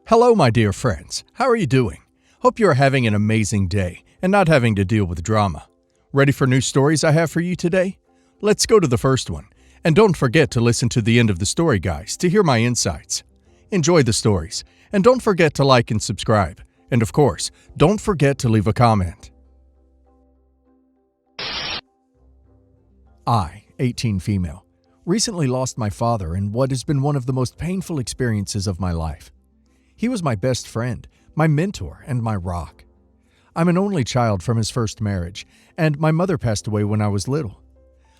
Hello, my dear friends. How are you doing? Hope you are having an amazing day and not having to deal with drama. Ready for new stories I have for you today? Let's go to the first one. And don't forget to listen to the end of the story, guys, to hear my insights. Enjoy the stories. And don't forget to like and subscribe. And of course, don't forget to leave a comment. I, 18 female, recently lost my father in what has been one of the most painful experiences of my life. He was my best friend, my mentor, and my rock. I'm an only child from his first marriage, and my mother passed away when I was little.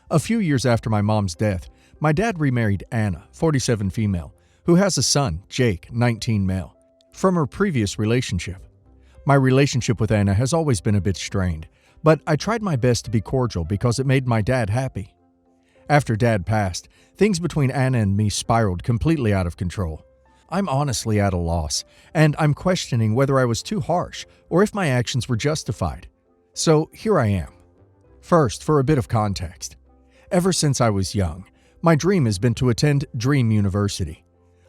A few years after my mom's death, my dad remarried Anna, 47 female, who has a son, Jake, 19 male, from her previous relationship. My relationship with Anna has always been a bit strained, but I tried my best to be cordial because it made my dad happy. After Dad passed, things between Anna and me spiraled completely out of control. I'm honestly at a loss, and I'm questioning whether I was too harsh or if my actions were justified. So here I am. First, for a bit of context. Ever since I was young, my dream has been to attend Dream University.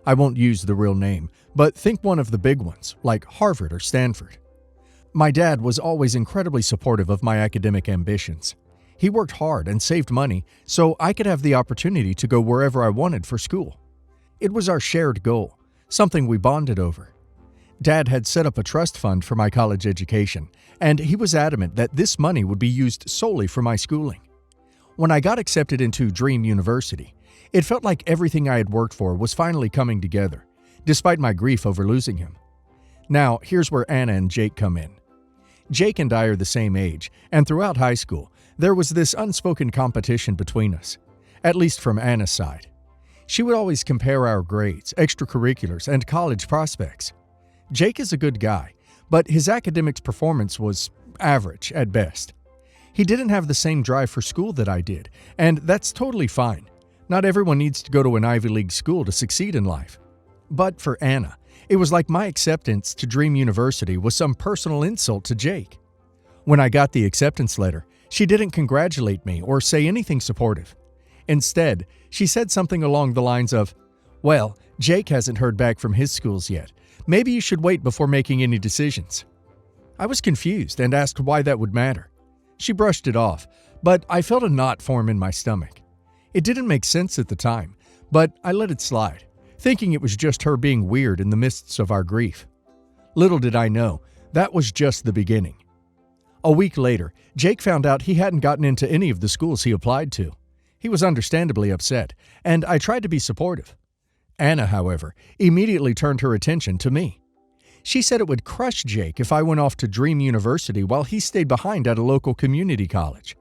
I won't use the real name, but think one of the big ones, like Harvard or Stanford. My dad was always incredibly supportive of my academic ambitions. He worked hard and saved money so I could have the opportunity to go wherever I wanted for school. It was our shared goal, something we bonded over. Dad had set up a trust fund for my college education, and he was adamant that this money would be used solely for my schooling. When I got accepted into Dream University, it felt like everything I had worked for was finally coming together, despite my grief over losing him. Now, here's where Anna and Jake come in. Jake and I are the same age, and throughout high school, there was this unspoken competition between us, at least from Anna's side. She would always compare our grades, extracurriculars, and college prospects. Jake is a good guy, but his academics performance was average at best. He didn't have the same drive for school that I did, and that's totally fine. Not everyone needs to go to an Ivy League school to succeed in life. But for Anna, it was like my acceptance to Dream University was some personal insult to Jake. When I got the acceptance letter, she didn't congratulate me or say anything supportive. Instead, she said something along the lines of, "Well, Jake hasn't heard back from his schools yet. Maybe you should wait before making any decisions." I was confused and asked why that would matter. She brushed it off, but I felt a knot form in my stomach. It didn't make sense at the time, but I let it slide, thinking it was just her being weird in the midst of our grief. Little did I know, that was just the beginning. A week later, Jake found out he hadn't gotten into any of the schools he applied to. He was understandably upset, and I tried to be supportive. Anna, however, immediately turned her attention to me. She said it would crush Jake if I went off to Dream University while he stayed behind at a local community college.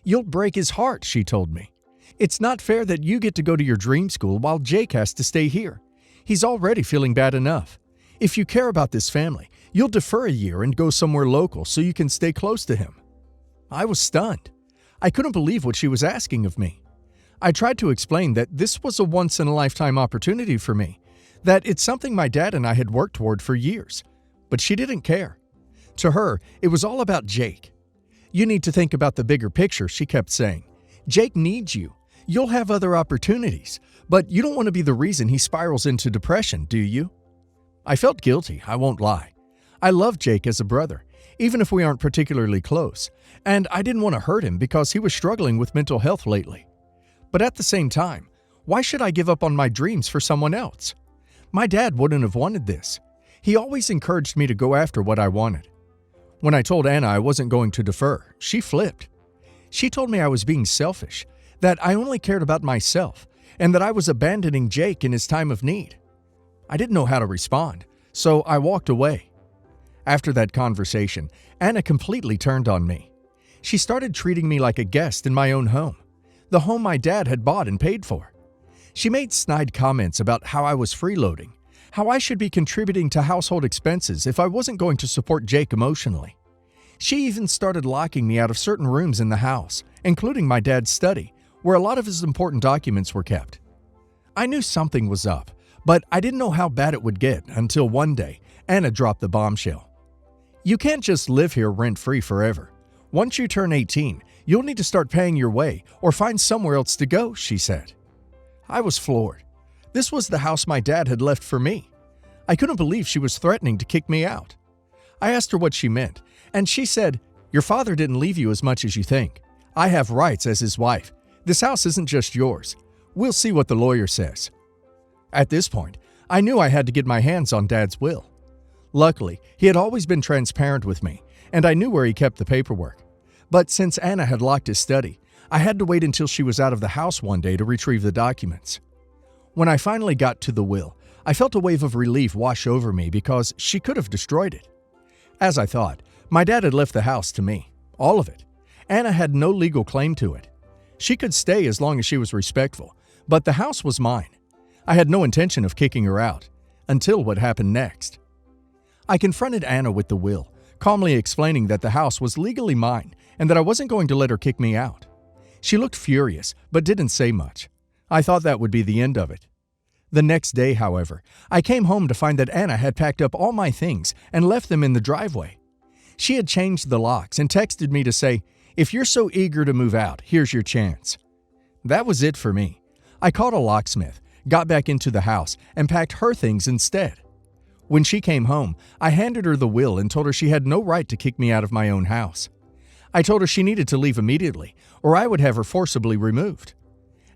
"You'll break his heart," she told me. "It's not fair that you get to go to your dream school while Jake has to stay here. He's already feeling bad enough. If you care about this family, you'll defer a year and go somewhere local so you can stay close to him." I was stunned. I couldn't believe what she was asking of me. I tried to explain that this was a once-in-a-lifetime opportunity for me, that it's something my dad and I had worked toward for years, but she didn't care. To her, it was all about Jake. "You need to think about the bigger picture," she kept saying. "Jake needs you. You'll have other opportunities, but you don't want to be the reason he spirals into depression, do you?" I felt guilty, I won't lie. I love Jake as a brother, even if we aren't particularly close, and I didn't want to hurt him because he was struggling with mental health lately. But at the same time, why should I give up on my dreams for someone else? My dad wouldn't have wanted this. He always encouraged me to go after what I wanted. When I told Anna I wasn't going to defer, she flipped. She told me I was being selfish, that I only cared about myself, and that I was abandoning Jake in his time of need. I didn't know how to respond, so I walked away. After that conversation, Anna completely turned on me. She started treating me like a guest in my own home, the home my dad had bought and paid for. She made snide comments about how I was freeloading, how I should be contributing to household expenses if I wasn't going to support Jake emotionally. She even started locking me out of certain rooms in the house, including my dad's study, where a lot of his important documents were kept. I knew something was up, but I didn't know how bad it would get until one day, Anna dropped the bombshell. "You can't just live here rent-free forever. Once you turn 18, you'll need to start paying your way or find somewhere else to go," she said. I was floored. This was the house my dad had left for me. I couldn't believe she was threatening to kick me out. I asked her what she meant, and she said, "Your father didn't leave you as much as you think. I have rights as his wife. This house isn't just yours. We'll see what the lawyer says." At this point, I knew I had to get my hands on Dad's will. Luckily, he had always been transparent with me, and I knew where he kept the paperwork. But since Anna had locked his study, I had to wait until she was out of the house one day to retrieve the documents. When I finally got to the will, I felt a wave of relief wash over me because she could have destroyed it. As I thought, my dad had left the house to me, all of it. Anna had no legal claim to it. She could stay as long as she was respectful, but the house was mine. I had no intention of kicking her out, until what happened next. I confronted Anna with the will, calmly explaining that the house was legally mine and that I wasn't going to let her kick me out. She looked furious, but didn't say much. I thought that would be the end of it. The next day, however, I came home to find that Anna had packed up all my things and left them in the driveway. She had changed the locks and texted me to say, "If you're so eager to move out, here's your chance." That was it for me. I called a locksmith, got back into the house, and packed her things instead. When she came home, I handed her the will and told her she had no right to kick me out of my own house. I told her she needed to leave immediately, or I would have her forcibly removed.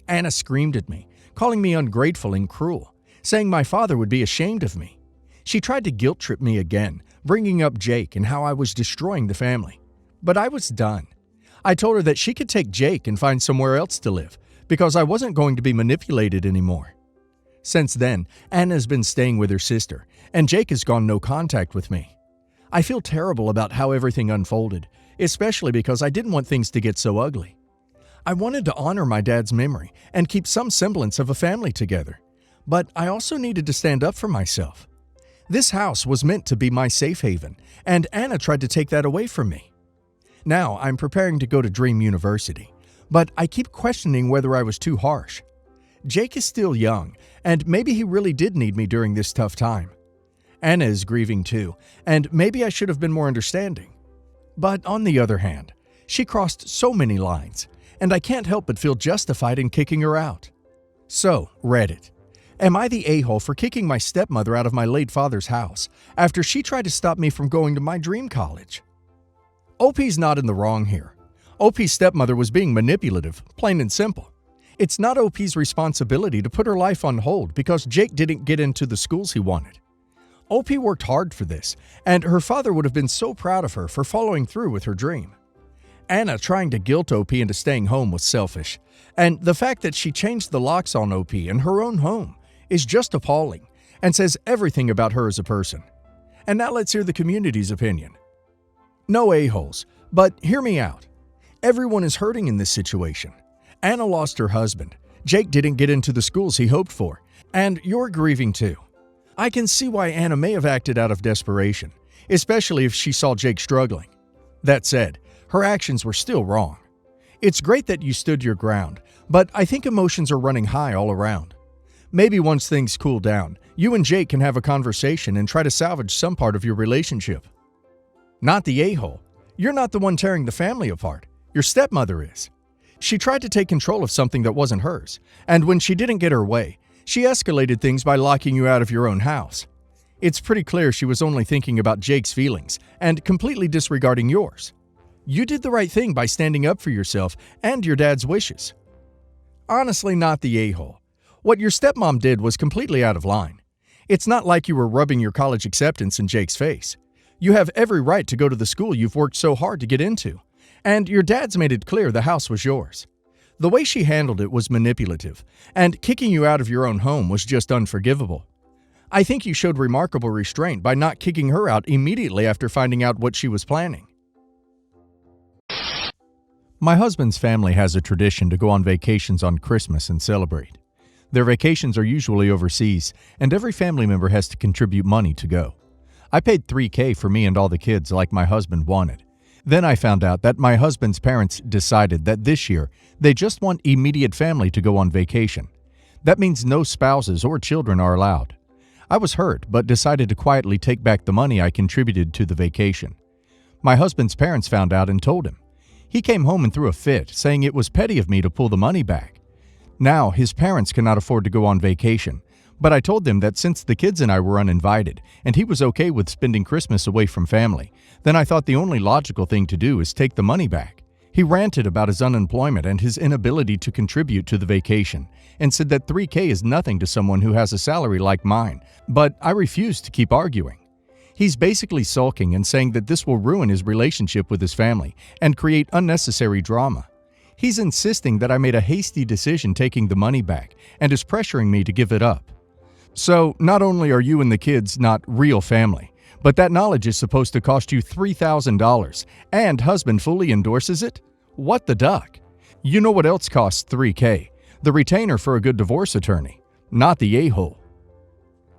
Anna screamed at me, calling me ungrateful and cruel, saying my father would be ashamed of me. She tried to guilt-trip me again, bringing up Jake and how I was destroying the family. But I was done. I told her that she could take Jake and find somewhere else to live, because I wasn't going to be manipulated anymore. Since then, Anna's been staying with her sister, and Jake has gone no contact with me. I feel terrible about how everything unfolded, especially because I didn't want things to get so ugly. I wanted to honor my dad's memory and keep some semblance of a family together, but I also needed to stand up for myself. This house was meant to be my safe haven, and Anna tried to take that away from me. Now I'm preparing to go to Dream University, but I keep questioning whether I was too harsh. Jake is still young, and maybe he really did need me during this tough time. Anna is grieving too, and maybe I should have been more understanding. But on the other hand, she crossed so many lines, and I can't help but feel justified in kicking her out. So, Reddit. Am I the a-hole for kicking my stepmother out of my late father's house after she tried to stop me from going to my dream college? OP's not in the wrong here. OP's stepmother was being manipulative, plain and simple. It's not OP's responsibility to put her life on hold because Jake didn't get into the schools he wanted. OP worked hard for this, and her father would have been so proud of her for following through with her dream. Anna trying to guilt OP into staying home was selfish, and the fact that she changed the locks on OP in her own home is just appalling and says everything about her as a person. And now let's hear the community's opinion. No a-holes, but hear me out. Everyone is hurting in this situation. Anna lost her husband, Jake didn't get into the schools he hoped for, and you're grieving too. I can see why Anna may have acted out of desperation, especially if she saw Jake struggling. That said, her actions were still wrong. It's great that you stood your ground, but I think emotions are running high all around. Maybe once things cool down, you and Jake can have a conversation and try to salvage some part of your relationship. Not the a-hole. You're not the one tearing the family apart. Your stepmother is. She tried to take control of something that wasn't hers, and when she didn't get her way, she escalated things by locking you out of your own house. It's pretty clear she was only thinking about Jake's feelings and completely disregarding yours. You did the right thing by standing up for yourself and your dad's wishes. Honestly, not the a-hole. What your stepmom did was completely out of line. It's not like you were rubbing your college acceptance in Jake's face. You have every right to go to the school you've worked so hard to get into, and your dad's made it clear the house was yours. The way she handled it was manipulative, and kicking you out of your own home was just unforgivable. I think you showed remarkable restraint by not kicking her out immediately after finding out what she was planning. My husband's family has a tradition to go on vacations on Christmas and celebrate. Their vacations are usually overseas, and every family member has to contribute money to go. I paid $3,000 for me and all the kids like my husband wanted. Then I found out that my husband's parents decided that this year they just want immediate family to go on vacation. That means no spouses or children are allowed. I was hurt, but decided to quietly take back the money I contributed to the vacation. My husband's parents found out and told him. He came home and threw a fit, saying it was petty of me to pull the money back. Now his parents cannot afford to go on vacation, But I told them that since the kids and I were uninvited, and he was okay with spending Christmas away from family, then I thought the only logical thing to do is take the money back. He ranted about his unemployment and his inability to contribute to the vacation, and said that $3,000 is nothing to someone who has a salary like mine, but I refused to keep arguing. He's basically sulking and saying that this will ruin his relationship with his family and create unnecessary drama. He's insisting that I made a hasty decision taking the money back and is pressuring me to give it up. So, not only are you and the kids not real family, but that knowledge is supposed to cost you $3,000, and husband fully endorses it? What the duck? You know what else costs $3,000? The retainer for a good divorce attorney, not the a-hole.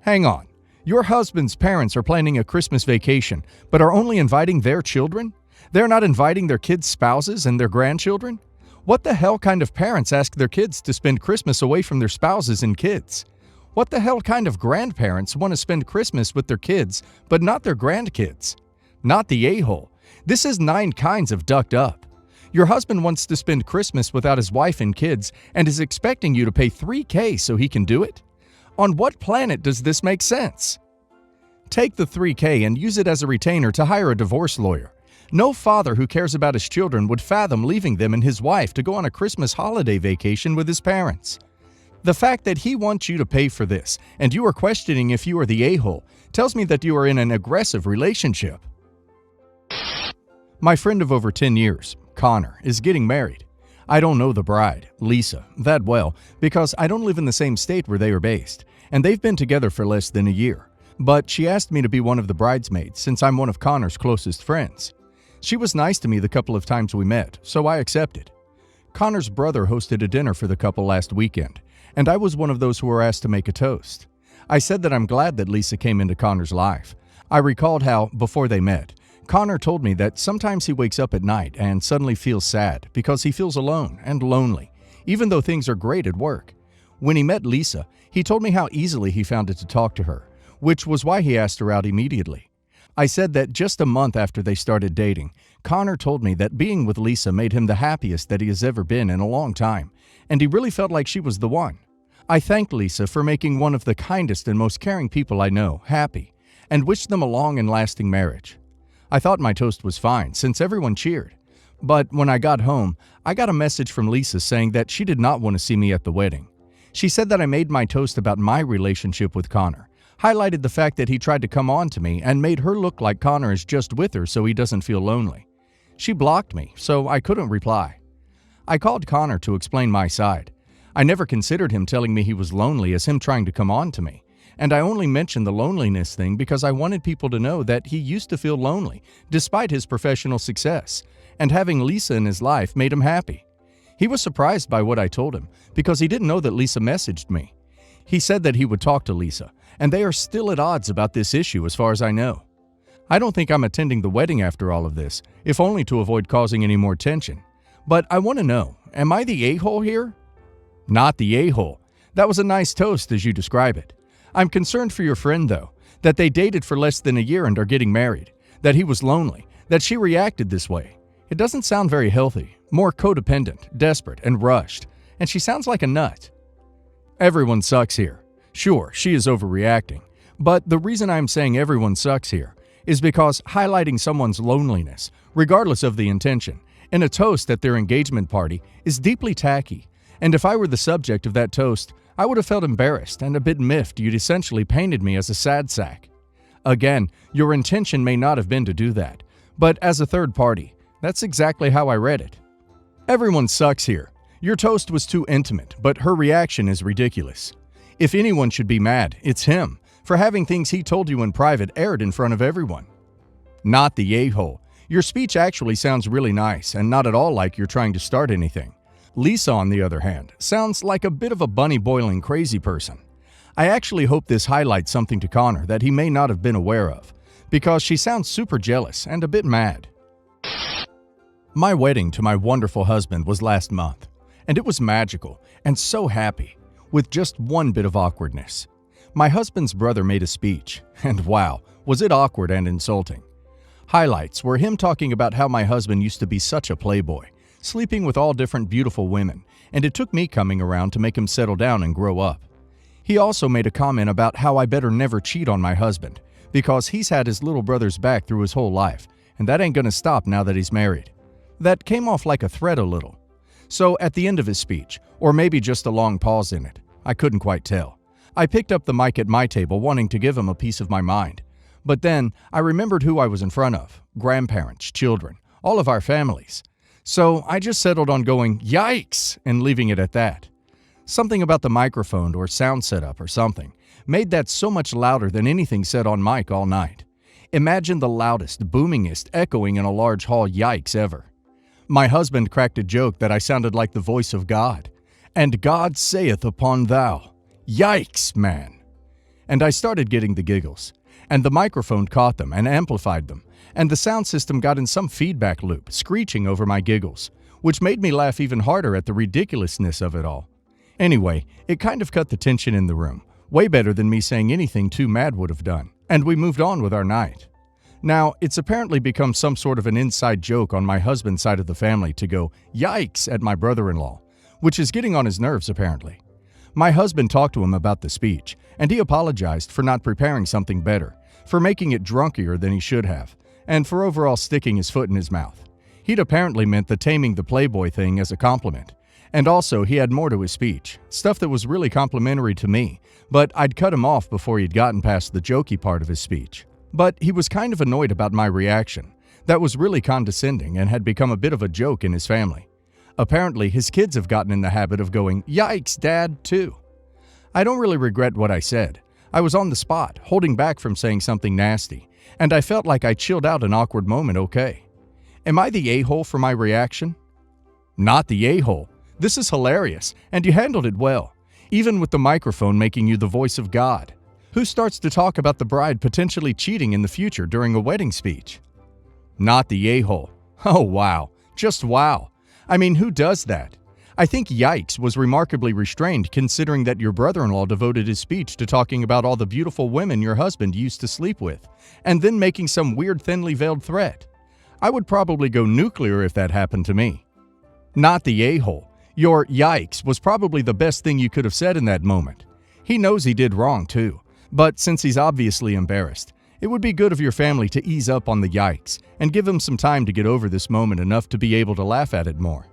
Hang on. Your husband's parents are planning a Christmas vacation, but are only inviting their children? They're not inviting their kids' spouses and their grandchildren? What the hell kind of parents ask their kids to spend Christmas away from their spouses and kids? What the hell kind of grandparents want to spend Christmas with their kids, but not their grandkids? Not the a-hole. This is 9 kinds of ducked up. Your husband wants to spend Christmas without his wife and kids and is expecting you to pay $3,000 so he can do it? On what planet does this make sense? Take the $3,000 and use it as a retainer to hire a divorce lawyer. No father who cares about his children would fathom leaving them and his wife to go on a Christmas holiday vacation with his parents. The fact that he wants you to pay for this and you are questioning if you are the a-hole tells me that you are in an aggressive relationship. My friend of over 10 years, Connor, is getting married. I don't know the bride, Lisa, that well because I don't live in the same state where they are based, and they've been together for less than a year. But she asked me to be one of the bridesmaids since I'm one of Connor's closest friends. She was nice to me the couple of times we met, so I accepted. Connor's brother hosted a dinner for the couple last weekend, and I was one of those who were asked to make a toast. I said that I'm glad that Lisa came into Connor's life. I recalled how, before they met, Connor told me that sometimes he wakes up at night and suddenly feels sad because he feels alone and lonely, even though things are great at work. When he met Lisa, he told me how easily he found it to talk to her, which was why he asked her out immediately. I said that just a month after they started dating, Connor told me that being with Lisa made him the happiest that he has ever been in a long time, and he really felt like she was the one. I thanked Lisa for making one of the kindest and most caring people I know happy, and wished them a long and lasting marriage. I thought my toast was fine, since everyone cheered. But when I got home, I got a message from Lisa saying that she did not want to see me at the wedding. She said that I made my toast about my relationship with Connor, highlighted the fact that he tried to come on to me, and made her look like Connor is just with her so he doesn't feel lonely. She blocked me, so I couldn't reply. I called Connor to explain my side. I never considered him telling me he was lonely as him trying to come on to me. And I only mentioned the loneliness thing because I wanted people to know that he used to feel lonely, despite his professional success, and having Lisa in his life made him happy. He was surprised by what I told him, because he didn't know that Lisa messaged me. He said that he would talk to Lisa, and they are still at odds about this issue as far as I know. I don't think I'm attending the wedding after all of this, if only to avoid causing any more tension. But I want to know, am I the a-hole here? Not the a-hole. That was a nice toast as you describe it. I'm concerned for your friend, though, that they dated for less than a year and are getting married, that he was lonely, that she reacted this way. It doesn't sound very healthy, more codependent, desperate, and rushed, and she sounds like a nut. Everyone sucks here. Sure, she is overreacting, but the reason I'm saying everyone sucks here is because highlighting someone's loneliness, regardless of the intention, in a toast at their engagement party is deeply tacky, and if I were the subject of that toast, I would have felt embarrassed and a bit miffed you'd essentially painted me as a sad sack. Again, your intention may not have been to do that, but as a third party, that's exactly how I read it. Everyone sucks here. Your toast was too intimate, but her reaction is ridiculous. If anyone should be mad, it's him, for having things he told you in private aired in front of everyone. Not the a-hole. Your speech actually sounds really nice and not at all like you're trying to start anything. Lisa, on the other hand, sounds like a bit of a bunny-boiling crazy person. I actually hope this highlights something to Connor that he may not have been aware of, because she sounds super jealous and a bit mad. My wedding to my wonderful husband was last month, and it was magical and so happy, with just one bit of awkwardness. My husband's brother made a speech, and wow, was it awkward and insulting. Highlights were him talking about how my husband used to be such a playboy, sleeping with all different beautiful women, and it took me coming around to make him settle down and grow up. He also made a comment about how I better never cheat on my husband, because he's had his little brother's back through his whole life, and that ain't gonna stop now that he's married. That came off like a threat a little. So at the end of his speech, or maybe just a long pause in it, I couldn't quite tell, I picked up the mic at my table wanting to give him a piece of my mind. But then I remembered who I was in front of: grandparents, children, all of our families. So I just settled on going, "Yikes!" and leaving it at that. Something about the microphone or sound setup or something made that so much louder than anything said on mic all night. Imagine the loudest, boomingest, echoing in a large hall yikes ever. My husband cracked a joke that I sounded like the voice of God. "And God saith upon thou, yikes, man." And I started getting the giggles. And the microphone caught them and amplified them, and the sound system got in some feedback loop, screeching over my giggles, which made me laugh even harder at the ridiculousness of it all. Anyway, it kind of cut the tension in the room, way better than me saying anything too mad would have done, and we moved on with our night. Now, it's apparently become some sort of an inside joke on my husband's side of the family to go "yikes" at my brother-in-law, which is getting on his nerves apparently. My husband talked to him about the speech, and he apologized for not preparing something better, for making it drunkier than he should have, and for overall sticking his foot in his mouth. He'd apparently meant the taming the playboy thing as a compliment. And also, he had more to his speech, stuff that was really complimentary to me, but I'd cut him off before he'd gotten past the jokey part of his speech. But he was kind of annoyed about my reaction. That was really condescending and had become a bit of a joke in his family. Apparently, his kids have gotten in the habit of going, "Yikes, Dad," too. I don't really regret what I said. I was on the spot, holding back from saying something nasty, and I felt like I chilled out an awkward moment okay. Am I the a-hole for my reaction? Not the a-hole. This is hilarious, and you handled it well, even with the microphone making you the voice of God. Who starts to talk about the bride potentially cheating in the future during a wedding speech? Not the a-hole. Oh wow, just wow. I mean, who does that? I think yikes was remarkably restrained considering that your brother-in-law devoted his speech to talking about all the beautiful women your husband used to sleep with, and then making some weird thinly veiled threat. I would probably go nuclear if that happened to me. Not the a-hole. Your yikes was probably the best thing you could have said in that moment. He knows he did wrong too, but since he's obviously embarrassed, it would be good of your family to ease up on the yikes and give him some time to get over this moment enough to be able to laugh at it more.